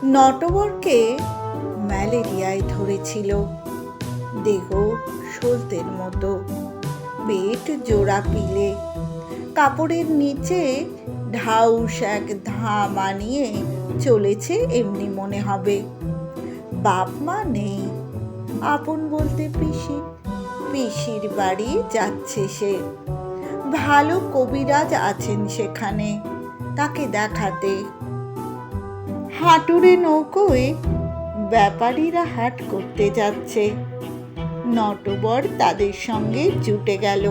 নটবরকে ম্যালেরিয়ায় ধরেছিল। দেহ সলতের মতো, পেট জোড়া পিলে, কাপড়ের নিচে ঢাউস এক ধাম আনিয়ে চলেছে এমনি মনে হবে। বাপ মা নেই, আপন বলতে পিসি, পিসির বাড়ি যাচ্ছে সে। ভালো কবিরাজ আছেন সেখানে, তাকে দেখাতে। হাঁটুরে নৌকোয় ব্যাপারীরা হাট করতে যাচ্ছে। নটবর তাদের সঙ্গে জুটে গেল।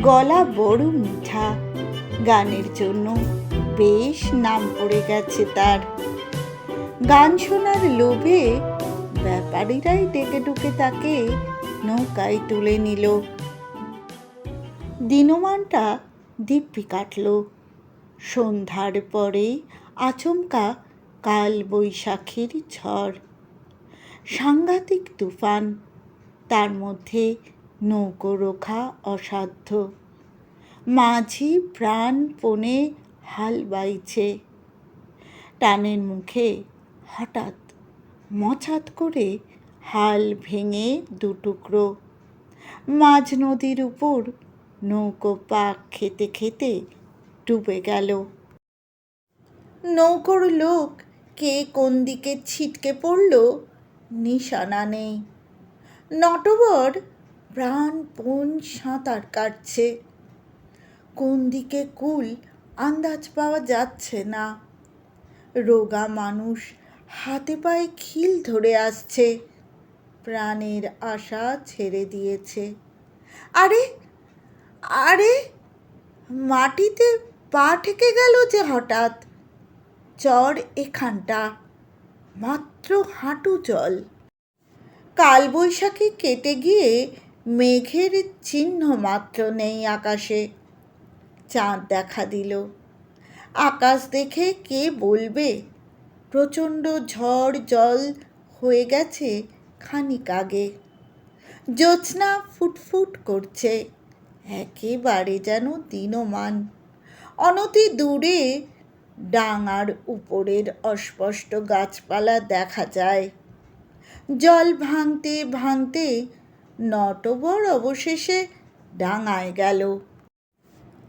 গলা বড় মিঠা, গানের জন্য বেশ নাম পড়ে গেছে তার। গান শোনার লোভে ব্যাপারীরাই ডেকে ডুকে তাকে নৌকায় তুলে নিল। দিনমানটা দিব্যি কাটল। সন্ধ্যার পরেই আচমকা কাল বৈশাখীর ঝড়, সাংঘাতিক তুফান। তার মধ্যে নৌকো রোখা অসাধ্য। মাঝি প্রাণপণে হাল বাইছে। টানের মুখে হঠাৎ মচাত করে হাল ভেঙে দুটুকরো। মাঝ নদীর উপর নৌকো পাক খেতে খেতে ডুবে গেল। নৌকোর লোক কে কোন দিকে ছিটকে পড়ল নিশানা নেই। নটবর প্রাণপণ সাঁতার কাটছে। কোন দিকে কূল আন্দাজ পাওয়া যাচ্ছে না। রোগা মানুষ হাতে পায়ে খিল ধরে আসছে, প্রাণের আশা ছেড়ে দিয়েছে। আরে আরে, মাটিতে পা ঠেকে গেল যে হঠাৎ। চর এখানটা, মাত্র হাঁটু জল। কালবৈশাখী কেটে গিয়ে মেঘের চিহ্ন মাত্র নেই আকাশে। চাঁদ দেখা দিল। আকাশ দেখে কে বলবে প্রচণ্ড ঝড় জল হয়ে গেছে খানিক আগে। জ্যোৎস্না ফুটফুট করছে, একেবারে যেন দিনমান। অনতি দূরে ডাঙার উপরের অস্পষ্ট গাছপালা দেখা যায়। জল ভাঙতে ভাঙতে নটবর অবশেষে ডাঙায় গেল।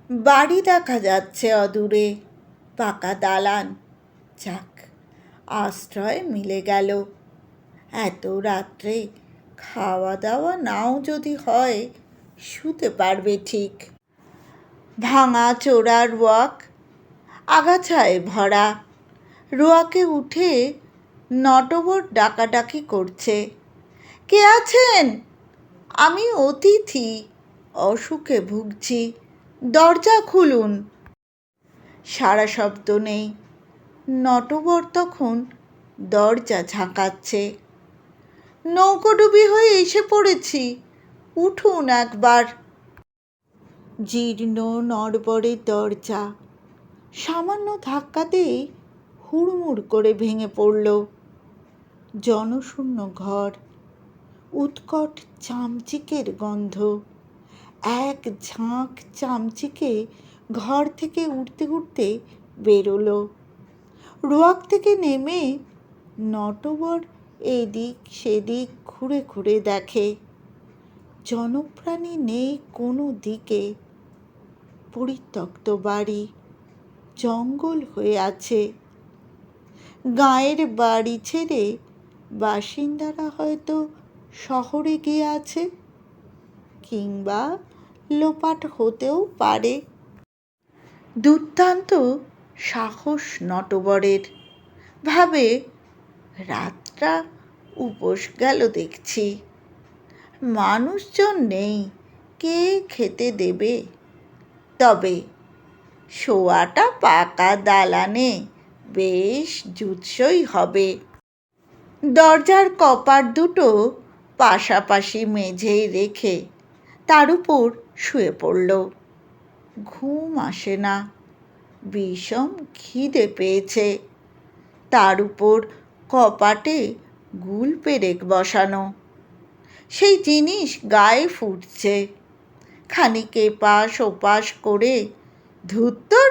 বাড়ি দেখা যাচ্ছে অদূরে, পাকা দালান। যাক, আশ্রয় মিলে গেল। এত রাত্রে খাওয়া দাওয়া নাও যদি হয়, শুতে পারবে ঠিক। ভাঙা চোরা রোয়াক, আগাছায় ভরা। রোয়াকে উঠে নটবর ডাকাডাকি করছে। কে আছেন? আমি অতিথি, অসুখে ভুগছি, দরজা খুলুন। সারা শব্দ নেই। নটবর তখন দরজা ঝাঁকাচ্ছে। নৌকোডুবি হয়ে এসে পড়েছি, উঠুন একবার। জীর্ণ নড়বড়ে দরজা সামান্য ধাক্কাতেই হুড়মুড় করে ভেঙে পড়ল। জনশূন্য ঘর, উৎকট চামচিকের গন্ধ। এক ঝাঁক চামচিকে ঘর থেকে উঠতে উঠতে বেরোলো। রোয়াক থেকে নেমে নটবর এদিক সেদিক ঘুরে ঘুরে দেখে। জনপ্রাণী নেই কোনো দিকে। পরিত্যক্ত বাড়ি, জঙ্গল হয়ে আছে। গাঁয়ের বাড়ি ছেড়ে বাসিন্দারা হয়তো শহরে গিয়ে আছে, কিংবা লোপাট হতেও পারে। দুর্দান্ত সাহস নটবরের। ভাবে, রাতটা উপোস গেল দেখছি। মানুষজন নেই, কে খেতে দেবে? তবে শোয়াটা পাকা দালানে বেশ জুৎসই হবে। দরজার কপাট দুটো পাশাপাশি মেঝেয় রেখে তার উপর শুয়ে পড়ল। ঘুম আসে না, বিষম খিদে পেয়েছে। তার উপর কপাটে গুল পেরেক বসানো, সেই জিনিস গায়ে ফুটছে। খানিক এপাশ ওপাশ করে ধুত্তর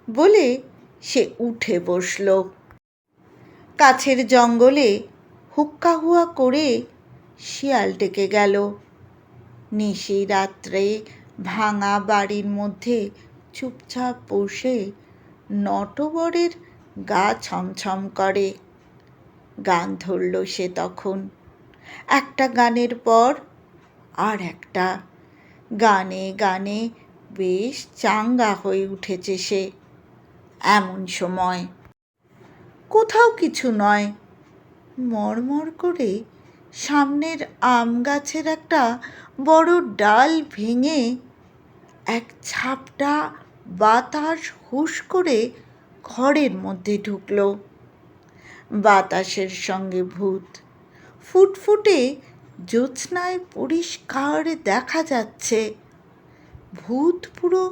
বলে সে উঠে বসল। কাছের জঙ্গলে হুক্কা হুয়া করে শিয়াল ডেকে গেল। নিশি রাত্রে ভাঙা বাড়ির মধ্যে চুপচাপ বসে নটবরের গা ছমছম করে। গান ধরল সে তখন, একটা গানের পর আর একটা। গানে গানে বেশ চাঙ্গা হয়ে উঠেছে সে। এমন সময় কোথাও কিছু নয়, মরমর করে সামনের আম গাছের একটা বড় ডাল ভেঙে এক ঝাপটা বাতাস হুশ করে ঘরের মধ্যে ঢুকল। বাতাসের সঙ্গে ভূত। ফুটফুটে জ্যোৎস্নায় পরিষ্কার দেখা যাচ্ছে। ভূত পুরো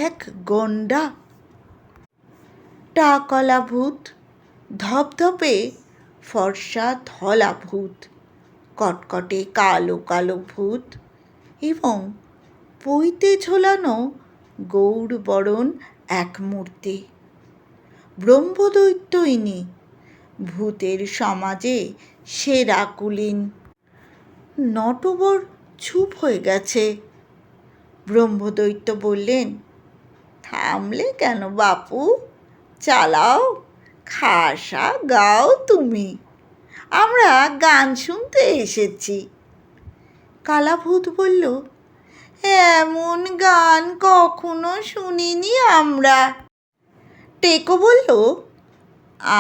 এক গণ্ডা। টাকলা ভূত, ধপধপে ফর্সা ধলা ভূত, কটকটে কালো কালো ভূত এবং পইতে ঝোলানো গৌরবরণ এক মূর্তি। ব্রহ্মদৈত্য ইনি, ভূতের সমাজে সেরা কুলীন। নটবর চুপ হয়ে গেছে। ব্রহ্মদৈত্য বললেন, থামলে কেন বাপু? চালাও, খাসা গাও তুমি, আমরা গান শুনতে এসেছি। কালাভূত বলল, এমন গান কখনো শুনিনি আমরা। টেকো বলল,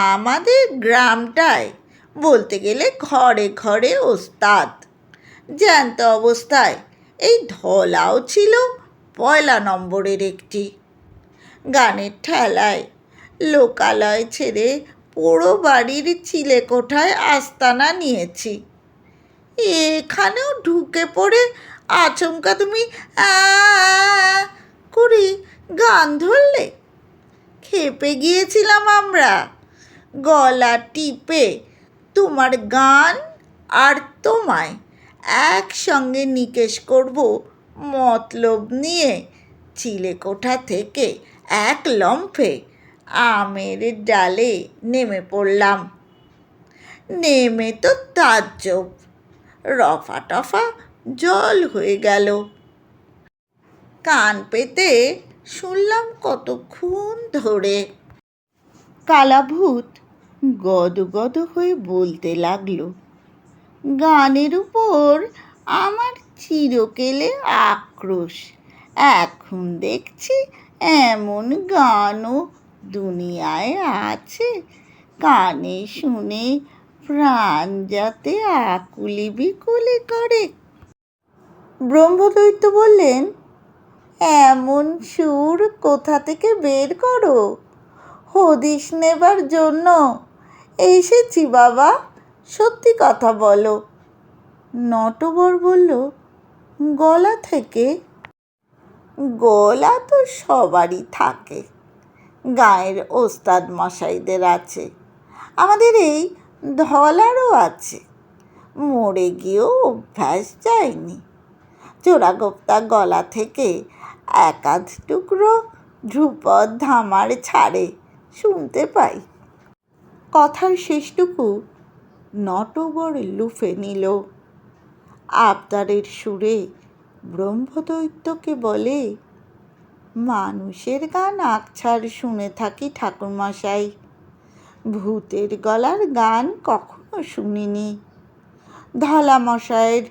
আমাদের গ্রামটায় বলতে গেলে ঘরে ঘরে ওস্তাদ। জ্যান্ত অবস্থায় এই ধলাও ছিল পয়লা নম্বরের একটি। গানের ঠেলায় লোকালয় ছেড়ে পোড়ো বাড়ির চিলেকোঠায় আস্তানা নিয়েছি। এখানেও ঢুকে পড়ে আচমকা তুমি করে গান ধরলে। খেপে গিয়েছিলাম আমরা। গলা টিপে তোমার গান আর তোমায় একসঙ্গে নিকেশ করব মতলব নিয়ে চিলেকোঠা থেকে এক লম্ফে আমের ডালে নেমে পড়লাম। নেমে তো তাজ্জব, রফা টফা জল হয়ে গেল। কান পেতে শুনলাম কতক্ষণ ধরে। কালাভূত গদগদ হয়ে বলতে লাগলো, গানের উপর আমার চিরকেলে আক্রোশ। এখন দেখছি এমন গানও দুনিয়ায় আছে, কানে শুনে প্রাণ যাতে আকুলি বিকুলি করে। ব্রহ্মদৈত্য বললেন, এমন সুর কোথা থেকে বের করো? হদিশ নেবার জন্য এসেছি বাবা, সত্যি কথা বলো। নটবর বলল, গলা থেকে। গলা তো সবারই থাকে, গাঁয়ের ওস্তাদ মশাইদের আছে, আমাদের এই ধলারও আছে। মরে গিয়েও অভ্যাস যায়নি। চোরাগোপ্তা গলা থেকে এক আধ টুকরো ধ্রুপদ ধামার ছাড়ে শুনতে পাই। কথার শেষটুকু নটবর লুফে নিল। আবদারের সুরে ব্রহ্মদৈত্যকে বলে, মানুষের গান আকছার শুনে থাকি ঠাকুরমশাই, ভূতের গলার গান কখনো শুনিনি। ধলা মশাইয়ের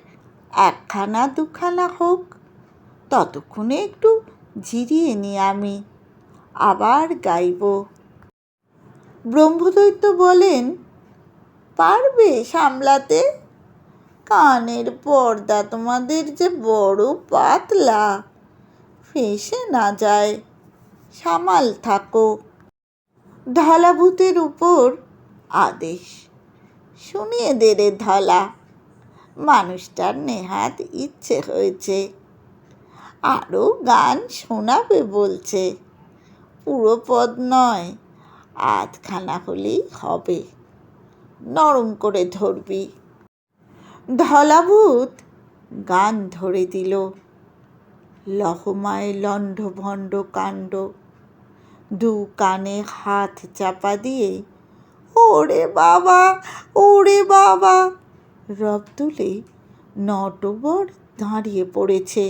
একখানা দুখানা হোক, ততক্ষণে একটু জিরিয়ে নি আমি, আবার গাইব। ব্রহ্মদৈত্য বলেন, পারবে সামলাতে? কানের পর্দা তোমাদের যে বড় পাতলা, ফেঁসে না যায়, সামাল থাকো। ধলাভূতের উপর আদেশ, শুনিয়ে দে রে ধলা, মানুষটার নেহাত ইচ্ছে হয়েছে, আরও গান শোনাবে বলছে। পুরো পদ নয়, আধখানা হলেই হবে, নরম করে ধরবি। ধলাভূত গান ধরে দিল। লহমায় লণ্ডভণ্ড কাণ্ড, দু কানে হাত চাপা দিয়ে ওরে বাবা, ওরে বাবা! রব তুলে নটবর দাঁড়িয়ে পড়েছে।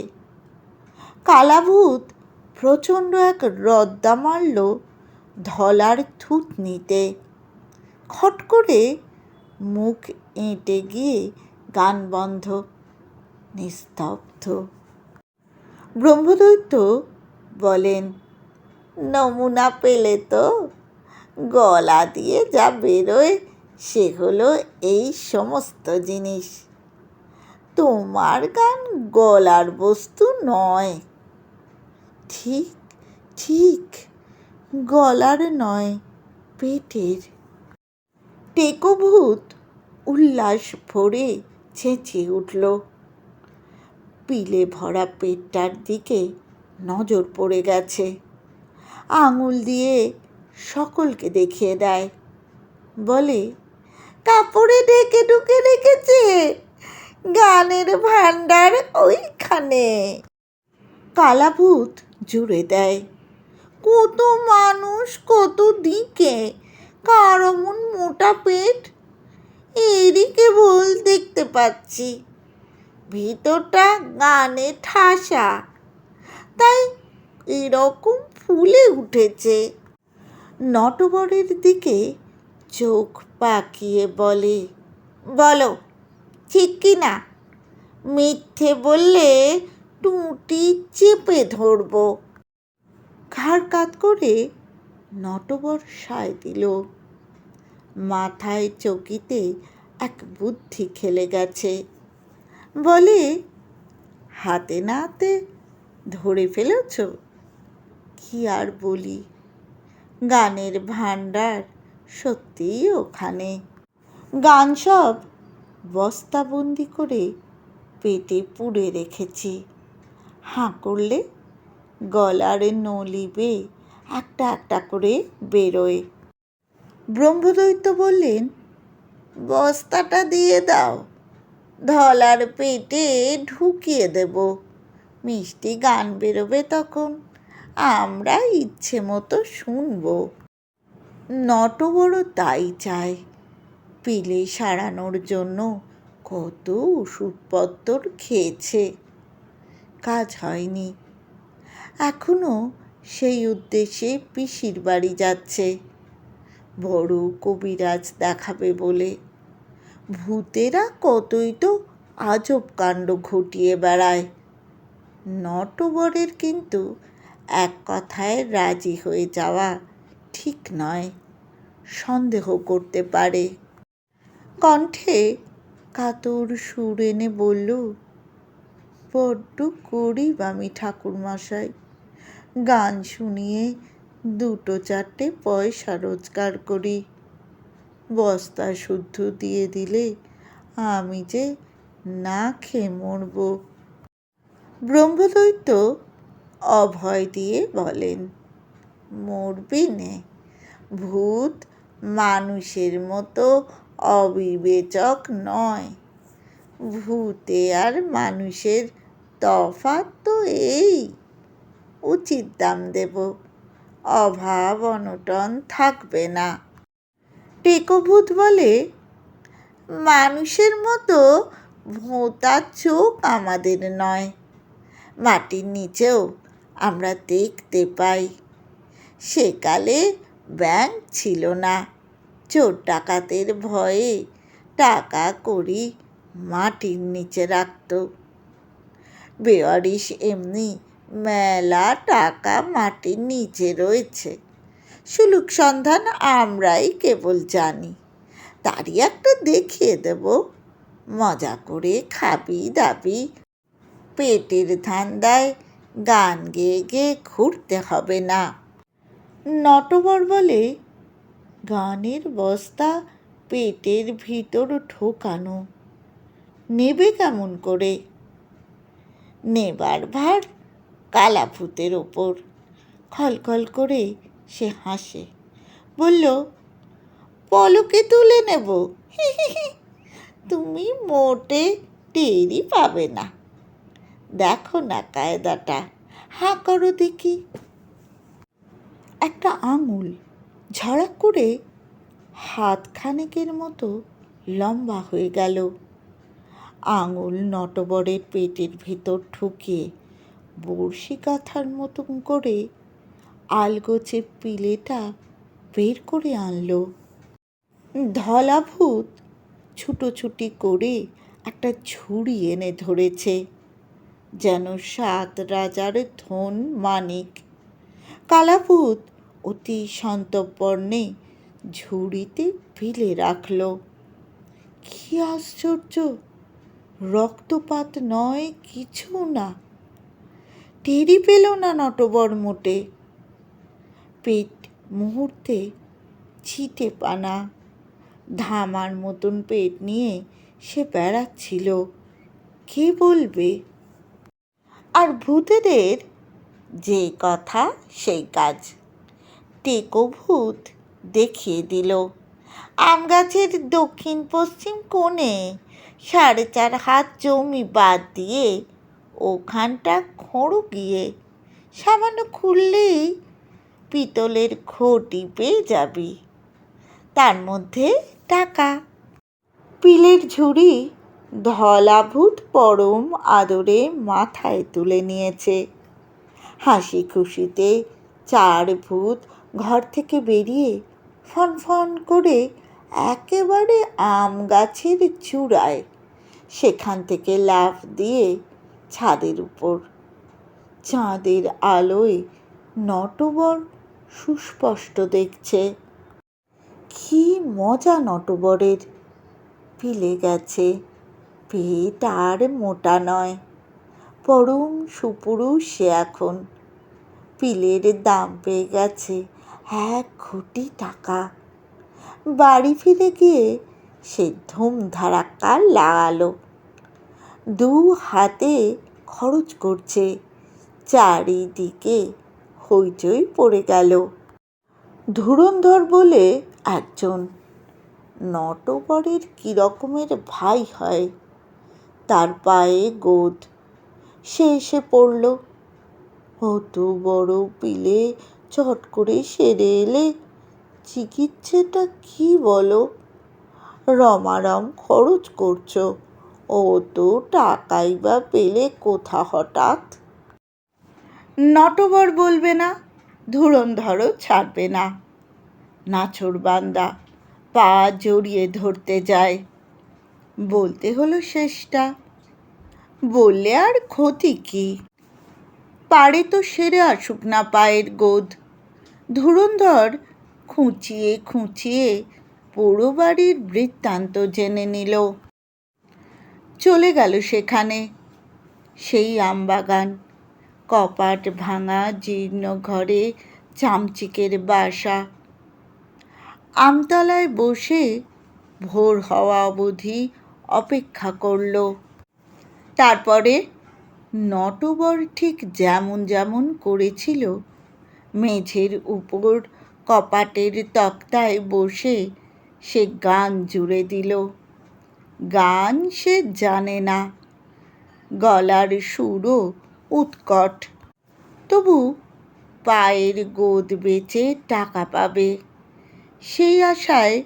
কালাভূত প্রচণ্ড এক রদ্দা মারল ধলার থুতনিতে। খট করে মুখ এঁটে গিয়ে গান বন্ধ, নিস্তব্ধ। ব্রহ্মদৈত্য বলেন, নমুনা পেলে তো? গলা দিয়ে যা বেরোয় সে হলো এই সমস্ত জিনিস। তোমার গান গলার বস্তু নয়। ঠিক ঠিক, গলার নয়, পেটের। টেকোভূত উল্লাস ভরে চেঁচিয়ে উঠল। পিলে ভরা পেটটার দিকে নজর পড়ে গেছে। আঙুল দিয়ে সকলকে দেখিয়ে দেয়। বলে, কাপড়ে ঢেকে ঢুকে রেখেছে, গানের ভাণ্ডার ওইখানে। কালাভূত জুড়ে দেয়, কত মানুষ কত দিকে, কার অমন মোটা পেট, এরই কেবল দেখতে পাচ্ছি। ভিতরটা গানে ঠাসা, তাই এরকম ফুলে উঠেছে। নটবরের দিকে চোখ পাকিয়ে বলে, বলো ঠিক কি না? মিথ্যে বললে টুঁটি চেপে ধরব। ঘাড় কাত করে নটবর সায় দিল। মাথায় চকিতে এক বুদ্ধি খেলে গেছে। বলে, হাতে নাতে ধরে ফেলেছ? কি আর বলি, গানের ভাণ্ডার সত্যিই ওখানে। গান সব বস্তাবন্দি করে পেটে পুড়ে রেখেছি। হাঁ করলে গলার নলি বেয়ে একটা একটা করে বেরোয়। ব্রহ্মদৈত্য বললেন, বস্তাটা দিয়ে দাও, ধলার পেটে ঢুকিয়ে দেব। মিষ্টি গান বেরোবে তখন, আমরা ইচ্ছে মতো শুনব। নটবড় তাই চায়। পিলে সারানোর জন্য কত ওষুধপত্তর খেয়েছে, কাজ হয়নি। এখনো সেই উদ্দেশ্যে পিসির বাড়ি যাচ্ছে, বড় কবিরাজ দেখাবে বলে। ভূতেরা কতই তো আজব কাণ্ড ঘটিয়ে বেড়ায়। নটবরের কিন্তু এক কথায় রাজি হয়ে যাওয়া ঠিক নয়, সন্দেহ করতে পারে। কণ্ঠে কাতর সুর এনে বলল, বড্ড গরিব আমি ঠাকুরমশাই, গান শুনিয়ে দুটো চারটে পয়সা রোজগার করি। বস্তা শুদ্ধ দিয়ে দিলে আমি যে না খেয়ে মরব। ব্রহ্মদৈত্য অভয় দিয়ে বলেন, মরবি নে, ভূত মানুষের মতো অবিবেচক নয়। ভূতে আর মানুষের তফাৎ তো এই, উচিত দাম দেব, অভাব অনটন থাকবে না। টেকোভূত বলে, মানুষের মতো ভোঁতা চোখ আমাদের নয়, মাটির নিচেও আমরা দেখতে পাই। সেকালে ব্যাংক ছিল না, চোর ডাকাতের ভয়ে টাকা কড়ি মাটির নিচে রাখত। বেওয়ারিশ এমনি মেলা টাকা মাটির নিচে রয়েছে, সুলুক সন্ধান আমরাই কেবল জানি। তারই একটা দেখিয়ে দেব, মজা করে খাবি দাবি, পেটের ধান্দায় গান গেয়ে গেয়ে ঘুরতে হবে না। নটবর বলে, গানের বস্তা পেটের ভিতর ঢোকানো, নেবে কেমন করে? নেবার ভার কালাভূতের ওপর। খলখল করে সে হাসে, বলল, পলকে তুলে নেব, তুমি মোটে টেরই পাবে না। দেখো না কায়দাটা, হাঁ করো দেখি। একটা আঙুল ঝড়াক করে হাতখানেকের মতো লম্বা হয়ে গেল। আঙুল নটবরের পেটের ভেতর ঢুকে বড়শি কাঁথার মতন করে আলগোছে পিলেটা বের করে আনলো। ধলা ভূত ছুটোছুটি করে একটা ঝুড়ি এনে ধরেছে, যেন 7 রাজার ধন মানিক। কালাভূত অতি সন্তর্পণে ঝুড়িতে ফেলে রাখল। কি আশ্চর্য! রক্তপাত নয়, কিছু না। টেরি পেল না নটবর মোটে। পেট মুহূর্তে ছিটে পানা ধামার মতন পেট নিয়ে সে বেড়াচ্ছিল। কে বলবে? আর ভূতেদের যে কথা সেই কাজ। টেকো ভূত দেখিয়ে দিল আম গাছের দক্ষিণ পশ্চিম কোণে 4.5 হাত জমি বাদ দিয়ে ওখানটা খোঁড়ো গিয়ে সামান্য খুললেই পিতলের ঘটি পেয়ে যাবি, তার মধ্যে টাকা। পিলের ঝুড়ি ধলা ভূত পরম আদরে মাথায় তুলে নিয়েছে। হাসি খুশিতে 4 ভূত ঘর থেকে বেরিয়ে ফনফন করে একেবারে আম গাছের চূড়ায়, সেখান থেকে লাফ দিয়ে ছাদের উপর। চাঁদের আলোয় নটবর সুস্পষ্ট দেখছে। কি মজা নটবরের! পিলে গেছে, পেট আর মোটা নয়, পরম সুপুরুষ সে এখন। পিলের দাম পেয়ে গেছে 1 কোটি টাকা। বাড়ি ফিরে গিয়ে সে ধুমধারাক্কা লাগালো। 2 হাতে খরচ করছে, চারিদিকে হইচই পড়ে গেল। ধুরন্ধর বলে একজন নটবরের কি রকমের ভাই হয়, তার পায়ে গোদ। সে এসে পড়ল। অত বড় পিলে চট করে সেরে এলে চিকিৎসাটা কি বলো? রমারম খরচ করছো, অত টাকাই বা পেলে কোথা হঠাৎ? নটবর বলবে না, ধুরন্ধরও ছাড়বে না। নাছোড়বান্দা পা জড়িয়ে ধরতে যায়। বলতে হলো শেষটা। বললে আর ক্ষতি কি? পারে তো সেরে আসুক না পায়ের গোদ। ধুরন্ধর খুঁচিয়ে খুঁচিয়ে পুরো বাড়ির বৃত্তান্ত জেনে নিল। চলে গেল সেখানে। সেই আমবাগান, কপাট ভাঙা জীর্ণ ঘরে চামচিকের বাসা। আমতলায় বসে ভোর হওয়া অবধি অপেক্ষা করল। তারপরে নটবর ঠিক যেমন যেমন করেছিল, মেঝের উপর কপাটের তক্তায় বসে সে গান জুড়ে দিল। গান সে জানে না, গলার সুরও উৎকট, তবু পায়ের গোদ বেচে টাকা পাবে, সেই আশায়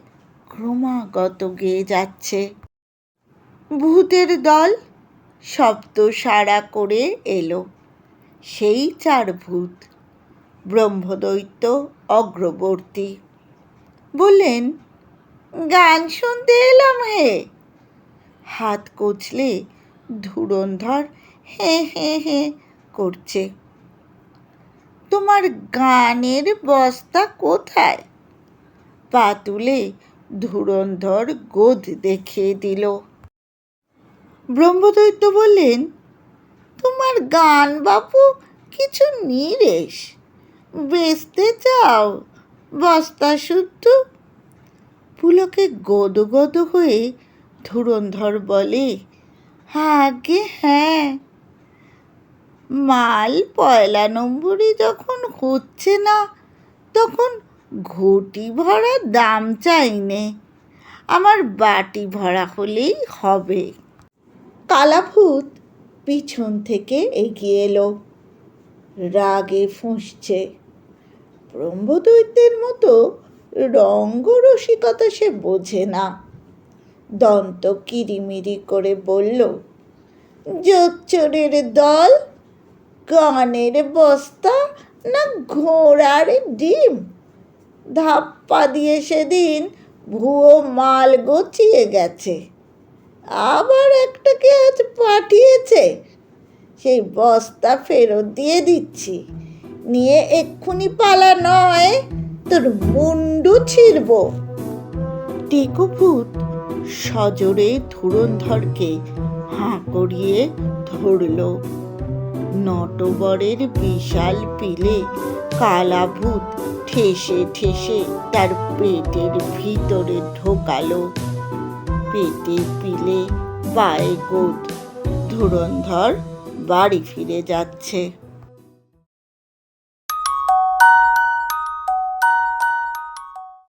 ক্রমাগত গেয়ে যাচ্ছে। ভূতের দল শব্দ সাড়া করে এলো। সেই 4 ভূত, ব্রহ্মদৈত্য অগ্রবর্তী। বললেন, গান শুনতে এলাম হে। হাত কচলে ধুরন্ধর হে হে হে করছে। তোমার গানের বস্তা কোথায়? পা তুলে ধুরন্ধর গোদ দেখিয়ে দিল। ব্রহ্মদৈত্য বললেন, তোমার গান বাপু কিছু নিরেশ, বেচতে চাও বস্তা শুদ্ধ? পুলকে গদগদ হয়ে ধুরন্ধর বলে, আগে হ্যাঁ, মাল 1 নম্বরই যখন হচ্ছে না, তখন ঘটি ভরা দাম চাইনে, আমার বাটি ভরা হলেই হবে। কালাভূত পিছন থেকে এগিয়ে এলো, রাগে ফুঁসছে। ব্রহ্মদৈত্যের মতো রঙ্গরসিকতা সে বোঝে না। দন্ত কিরিমিরি করে বলল, জোচ্চোরের দল, গানের বস্তা না ঘোড়ার ডিম? ধাপ্পা দিয়ে সেদিন ভুয়ো মাল গচিয়ে গেছে, আবার একটাকে আজ পাঠিয়েছে। সেই বস্তা ফেরত দিয়ে দিচ্ছি, নিয়ে এক্ষুনি পালা, নয় তোর মুন্ডু ছিঁড়ব। টেকো ভূত সজোরে ধুরন্ধরকে হাঁ করিয়ে ধরল। নটবরের বিশাল পিলে কালা ভূত ঠেসে ঠেসে তার পেটের ভিতরে ঢোকালো। পেটে পিলে পায়ে গোদ, ধুরন্ধর বাড়ি ফিরে যাচ্ছে।